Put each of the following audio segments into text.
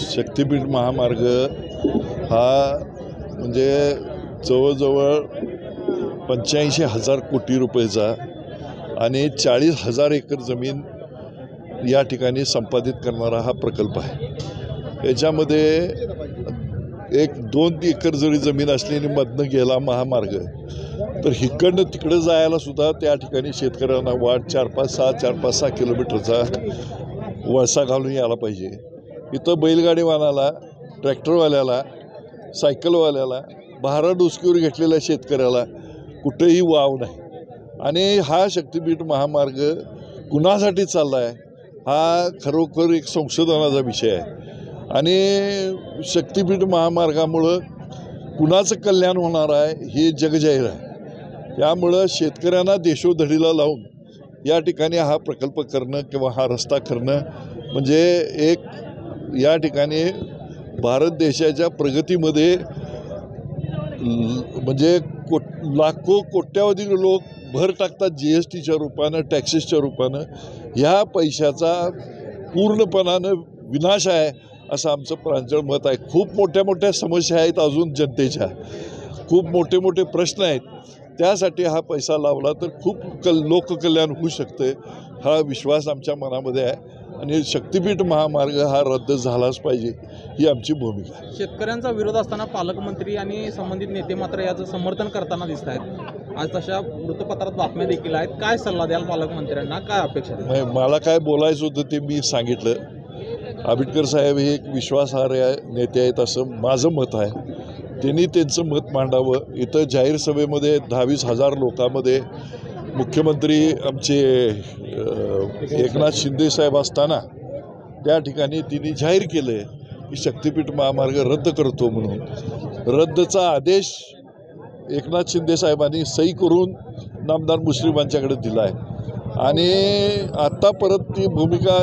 शक्तीपीठ महामार्ग हा म्हणजे जवळजवळ 85,000 कोटी रुपयेचा आणि 40,000 एकर जमीन या ठिकाणी संपादित करणारा हा प्रकल्प आहे। याच्यामध्ये 1-2 एकर जरी जमीन असली मधनं गेला महामार्ग तर इकडनं तिकडे जायला सुद्धा त्या ठिकाणी शेतकऱ्यांना वाट 4-5-6 किलोमीटरचा वळसा घालून यायला पाहिजे। इथं बैलगाडीवाल्याला, ट्रॅक्टरवाल्याला, सायकलवाल्याला, भारा डोसकीवर घेतलेल्या शेतकऱ्याला कुठेही वाव नाही आणि हा शक्तीपीठ महामार्ग कुणासाठी चालला आहे हा खरोखर एक संशोधनाचा विषय आहे आणि शक्तीपीठ महामार्गामुळं कुणाचं कल्याण होणार आहे हे जगजाहीर आहे। त्यामुळं शेतकऱ्यांना देशोधडीला लावून या ठिकाणी हा प्रकल्प करणं किंवा हा रस्ता करणं म्हणजे एक या ठिकाणी भारत देशाच्या प्रगतीमध्ये म्हणजे लाखो कोट्यावधी लोक भर टाकतात GSTच्या रूपानं, टॅक्सेसच्या रूपानं। ह्या पैशाचा पूर्णपणानं विनाश आहे असं आमचं प्रांजळ मत आहे। खूप मोठ्या समस्या आहेत अजून जनतेच्या, खूप मोठे प्रश्न आहेत। त्यासाठी हा पैसा लावला तर खूप लोककल्याण होऊ शकते हा विश्वास आमच्या मनामध्ये आहे आणि शक्तीपीठ महामार्ग हा रद्द झालाच पाहिजे ही आमची भूमिका आहे। शेतकऱ्यांचा विरोध असताना पालकमंत्री आणि संबंधित नेते मात्र याचं समर्थन करताना दिसत आहेत। आज तशा वृत्तपत्रात बातम्या देखील आहेत। काय सल्ला द्याल पालकमंत्र्यांना, काय अपेक्षा? मला काय बोलायचं होतं ते मी सांगितलं। आंबेडकर साहेब हे एक विश्वासार्ह नेते आहेत असं माझं मत आहे। त्यांनी त्यांचं मत मांडावं। इथं जाहीर सभेमध्ये 10-20 हजार लोकांमध्ये मुख्यमंत्री आमचे एकनाथ शिंदे साहेब असताना त्या ठिकाणी तिने जाहीर केलं आहे की शक्तीपीठ महामार्ग रद्द करतो म्हणून। रद्दचा आदेश एकनाथ शिंदे साहेबांनी सही करून नामदार मुश्रीफांच्याकडे दिला आहे आणि आत्ता परत ती भूमिका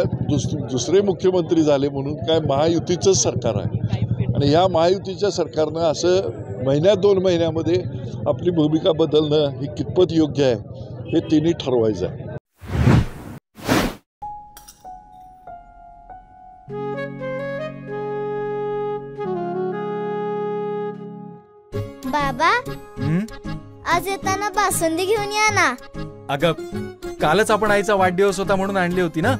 दुसरे मुख्यमंत्री झाले म्हणून काय महायुतीचंच सरकार आहे आणि ह्या महायुतीच्या सरकारनं असं 1-2 महिन्यामध्ये आपली भूमिका बदलणं ही कितपत योग्य आहे हे तिन्ही ठरवायचं आहे। बाबा आज येताना बासुंदी घेऊन या ना। अगं कालच आपण आईचा वाढदिवस होता म्हणून आणली होती ना।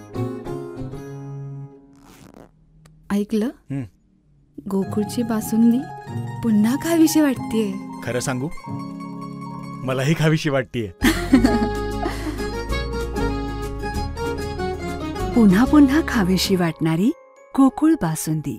ऐकलं, गोकुळची बासुंदी पुन्हा खावीशी वाटतेय। खरं सांगू, मलाही खावीशी वाटतेय। पुन्हा पुन्हा खावीशी वाटणारी गोकुळ बासुंदी।